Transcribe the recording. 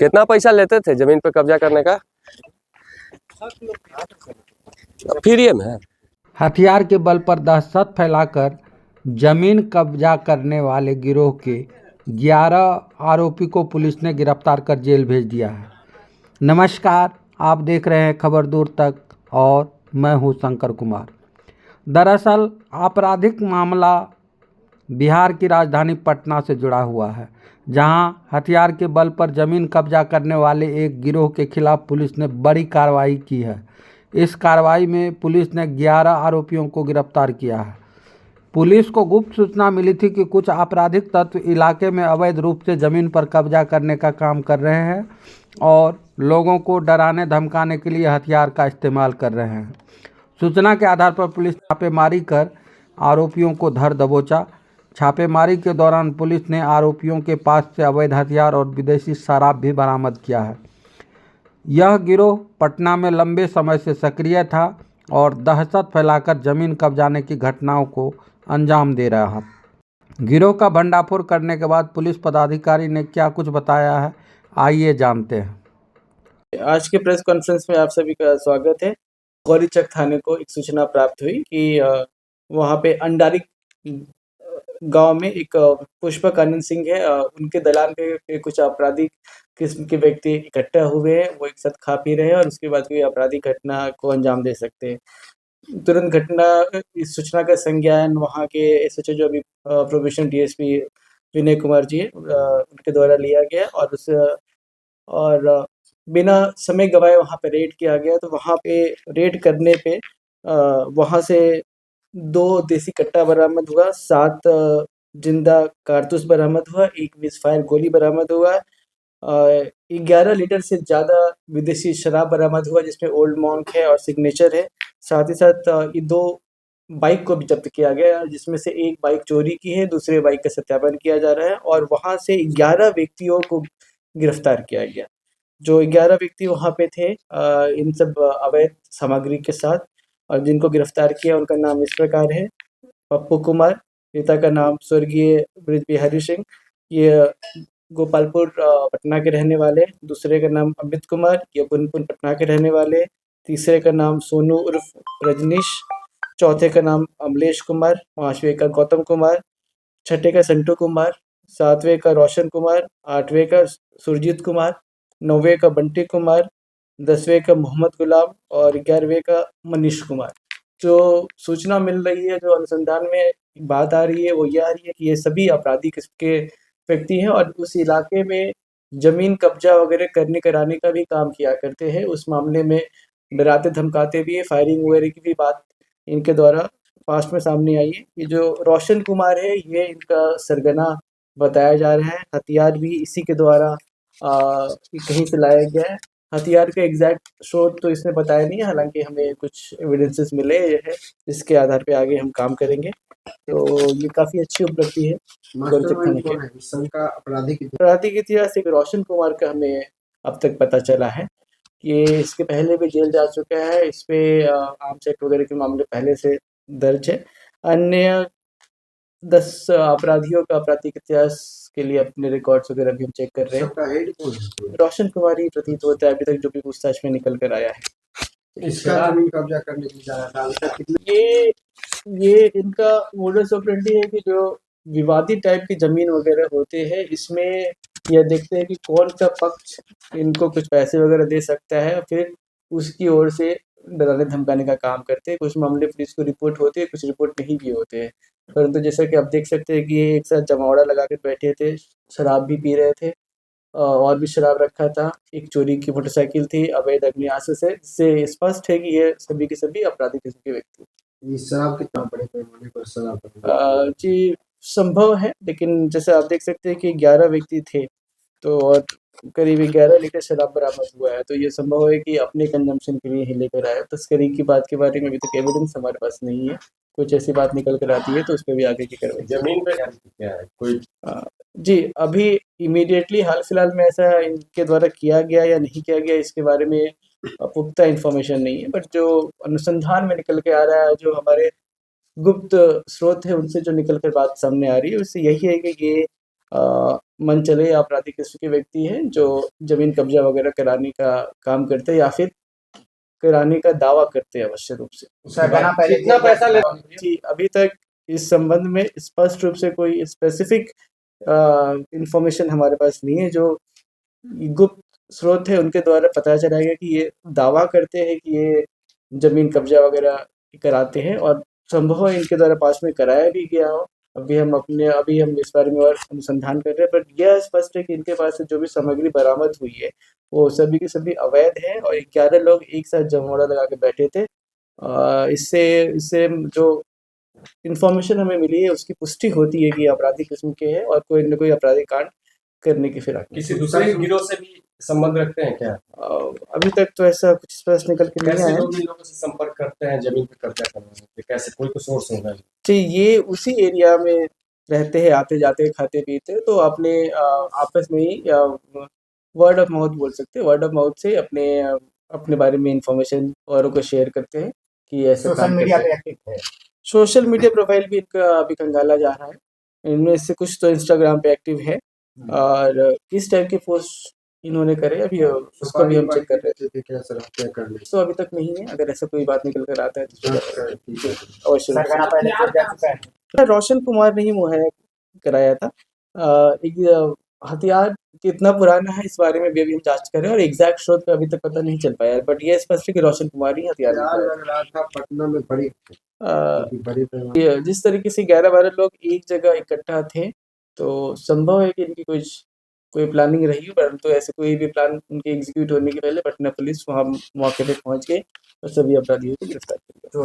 कितना पैसा लेते थे जमीन पे कब्जा करने का? फ्री में है। हथियार के बल पर दहशत फैलाकर जमीन कब्जा करने वाले गिरोह के 11 आरोपी को पुलिस ने गिरफ्तार कर जेल भेज दिया है। नमस्कार, आप देख रहे हैं खबर दूर तक और मैं हूं शंकर कुमार। दरअसल आपराधिक मामला बिहार की राजधानी पटना से जुड़ा हुआ है, जहां हथियार के बल पर जमीन कब्जा करने वाले एक गिरोह के खिलाफ पुलिस ने बड़ी कार्रवाई की है। इस कार्रवाई में पुलिस ने 11 आरोपियों को गिरफ्तार किया है। पुलिस को गुप्त सूचना मिली थी कि कुछ आपराधिक तत्व इलाके में अवैध रूप से जमीन पर कब्जा करने का काम कर रहे हैं और लोगों को डराने धमकाने के लिए हथियार का इस्तेमाल कर रहे हैं। सूचना के आधार पर पुलिस छापेमारी कर आरोपियों को धर दबोचा। छापेमारी के दौरान पुलिस ने आरोपियों के पास से अवैध हथियार और विदेशी शराब भी बरामद किया है। यह गिरोह पटना में लंबे समय से सक्रिय था और दहशत फैलाकर जमीन कब्जाने की घटनाओं को अंजाम दे रहा है। गिरोह का भंडाफोड़ करने के बाद पुलिस पदाधिकारी ने क्या कुछ बताया है, आइए जानते हैं। आज के प्रेस कॉन्फ्रेंस में आप सभी का स्वागत है। गौरीचक थाने को एक सूचना प्राप्त हुई कि वहाँ पे अंडारी गांव में एक पुष्पक आनंद सिंह है, उनके दलान पे कुछ आपराधिक किस्म के व्यक्ति इकट्ठा हुए हैं। वो एक साथ खा पी रहे हैं और उसके बाद कोई आपराधिक घटना को अंजाम दे सकते हैं। तुरंत इस सूचना का संज्ञान वहाँ के एसएचओ जो अभी प्रोबेशन डीएसपी विनय कुमार जी है, उनके द्वारा लिया गया और बिना समय गवाए वहाँ पे रेड किया गया। तो वहाँ पे रेड करने पे वहाँ से 2 देसी कट्टा बरामद हुआ, 7 जिंदा कारतूस बरामद हुआ, 1 मिसफायर गोली बरामद हुआ, 11 लीटर से ज़्यादा विदेशी शराब बरामद हुआ, जिसमें ओल्ड मॉन्क है और सिग्नेचर है। साथ ही साथ ये 2 बाइक को भी जब्त किया गया, जिसमें से एक बाइक चोरी की है, दूसरे बाइक का सत्यापन किया जा रहा है और वहाँ से 11 व्यक्तियों को गिरफ्तार किया गया। जो 11 व्यक्ति वहाँ पे थे इन सब अवैध सामग्री के साथ, और जिनको गिरफ्तार किया उनका नाम इस प्रकार है: पप्पू कुमार, पिता का नाम स्वर्गीय ब्रिज बिहारी सिंह, ये गोपालपुर पटना के रहने वाले। दूसरे का नाम अमित कुमार, ये पुनपुन पटना के रहने वाले। तीसरे का नाम सोनू उर्फ रजनीश। चौथे का नाम अमलेश कुमार। 5वें का गौतम कुमार। 6ठे का संटू कुमार। 7वें का रोशन कुमार। 8वें का सुरजीत कुमार। 9वें का बंटी कुमार। 10वें का मोहम्मद गुलाम और 11वें का मनीष कुमार। जो सूचना मिल रही है, जो अनुसंधान में बात आ रही है, वो ये आ रही है कि ये सभी आपराधी किस्म के व्यक्ति हैं और उस इलाके में जमीन कब्जा वगैरह करने कराने का भी काम किया करते हैं। उस मामले में डराते धमकाते भी है, फायरिंग वगैरह की भी बात इनके द्वारा पास्ट में सामने आई है। ये जो रोशन कुमार है, ये इनका सरगना बताया जा रहा है। हथियार भी इसी के द्वारा कहीं से लाया गया है। हथियार का एग्जैक्ट स्रोत तो इसने बताया नहीं है, हालांकि हमें कुछ एविडेंसेस मिले हैं, जिसके आधार पे आगे हम काम करेंगे। तो ये काफ़ी अच्छी उपलब्धि है गौरीचक थाने के। आपराधिक इतिहास एक रोशन कुमार का हमें अब तक पता चला है कि इसके पहले भी जेल जा चुका है। इस पे आर्म्स एक्ट वगैरह के मामले पहले से दर्ज है। अन्य 10 अपराधियों का आपराधिक इतिहास के लिए अपने रिकॉर्ड्स वगैरह भी हम चेक कर रहे हैं। रोशन कुमार ही प्रतीत होता है अभी तक, जो भी पूछताछ में निकल कर आया है। इसका जमीन कब्जा करने के लिए जा रहा था। ये इनका मोडस ऑपरेंडी है कि जो विवादित टाइप की जमीन वगैरह होते हैं, इसमें यह देखते हैं कि कौन सा पक्ष इनको कुछ पैसे वगैरह दे सकता है, फिर उसकी ओर से डराने धमकाने का काम करते हैं। कुछ मामले पुलिस को रिपोर्ट होते हैं, कुछ रिपोर्ट नहीं भी होते हैं। परंतु जैसा कि आप देख सकते हैं कि ये एक साथ जमावड़ा लगा कर बैठे थे, शराब भी पी रहे थे, और भी शराब रखा था। एक चोरी की मोटरसाइकिल थी अवैध अग्नियास्त्र से, जिससे स्पष्ट है कि ये सभी के सभी आपराधिक किस्म के व्यक्ति। शराब कितना बड़े पैमाने पर शराब जी संभव है, लेकिन जैसे आप देख सकते हैं कि 11 व्यक्ति थे, तो और करीब 11 लीटर शराब बरामद हुआ है। तो ये संभव है कि अपने कंजम्पशन के लिए ही लेकर आए। तस्करी की बात के बारे में अभी तक एविडेंस हमारे पास नहीं है। कुछ ऐसी बात निकल कर आती है तो उस पर भी आगे की कार्रवाई। जमीन पे क्या है कोई? जी अभी इमीडिएटली हाल फिलहाल में ऐसा इनके द्वारा किया गया या नहीं किया गया, इसके बारे में पुख्ता इन्फॉर्मेशन नहीं है। बट जो अनुसंधान में निकल के आ रहा है, जो हमारे गुप्त स्रोत है, उनसे जो निकल कर बात सामने आ रही है, उससे यही है कि ये मनचले आपराधिक किस्म के व्यक्ति हैं जो ज़मीन कब्जा वगैरह कराने का काम करते हैं या फिर कराने का दावा करते हैं अवश्य रूप से। कितना पैसा ले जी, अभी तक इस संबंध में स्पष्ट रूप से कोई स्पेसिफिक इंफॉर्मेशन हमारे पास नहीं है। जो गुप्त स्रोत है उनके द्वारा पता चला है कि ये दावा करते हैं कि ये ज़मीन कब्जा वगैरह कराते हैं और संभव है इनके द्वारा पास में कराया भी गया हो। अभी हम इस बारे में और अनुसंधान कर रहे हैं, बट यह स्पष्ट है कि इनके पास से जो भी सामग्री बरामद हुई है वो सभी की सभी अवैध है और 11 लोग एक साथ जमोड़ा लगा के बैठे थे। इससे जो इन्फॉर्मेशन हमें मिली है उसकी पुष्टि होती है कि आपराधिक किस्म के हैं और कोई न कोई आपराधिक कांड करने की फिराक में। किसी दूसरे गिरोह से भी संबंध रखते हैं क्या? अभी तक तो ऐसा कुछ स्पष्ट निकल के नहीं कैसे आया है। लोग इन लोगों से संपर्क करते हैं जमीन पे कब्जा करने में? कैसे कोई तो सोर्स होगा? जी, ये उसी एरिया में रहते हैं, आते-जाते, खाते-पीते, तो अपने आपस में ही वर्ड ऑफ माउथ बोल सकते हैं। वर्ड ऑफ माउथ से अपने बारे में इन्फॉर्मेशन औरों को शेयर करते हैं कि ऐसा सोशल काम मीडिया करते पे हैं। एक्टिव है। सोशल मीडिया प्रोफाइल भी इनका अभी खंगाला जा रहा है। इनमें से कुछ तो इंस्टाग्राम पे एक्टिव है और किस टाइप की पोस्ट इन्होंने करे अभी उसको भी हम चेक कर रहे थे। क्या सर क्या कर ले? तो अभी तक नहीं है, अगर ऐसा कोई बात निकल कर आता है तो ठीक है। अवश्य रूप से। सरगना पहले चल जा चुका है। रोशन कुमार ने ही मुहैया कराया था। एक हथियार कितना पुराना है इस बारे में भी अभी हम जांच कर रहे हैं और एग्जैक्ट स्रोत का अभी तक पता नहीं चल पाया है, बट ये स्पष्ट है कि रोशन कुमार ही हथियार यार लेकर आया लग रहा था पटना में बड़ी था। बड़ी पैमाने ये जिस तरीके से 11-12 लोग एक जगह इकट्ठा थे तो संभव है कि इनकी कोई प्लानिंग रही हो, परंतु ऐसे कोई भी प्लान उनके एग्जीक्यूट होने के पहले पटना पुलिस वहाँ मौके पे पहुंच गई और सभी अपराधियों को गिरफ्तार कर लिया।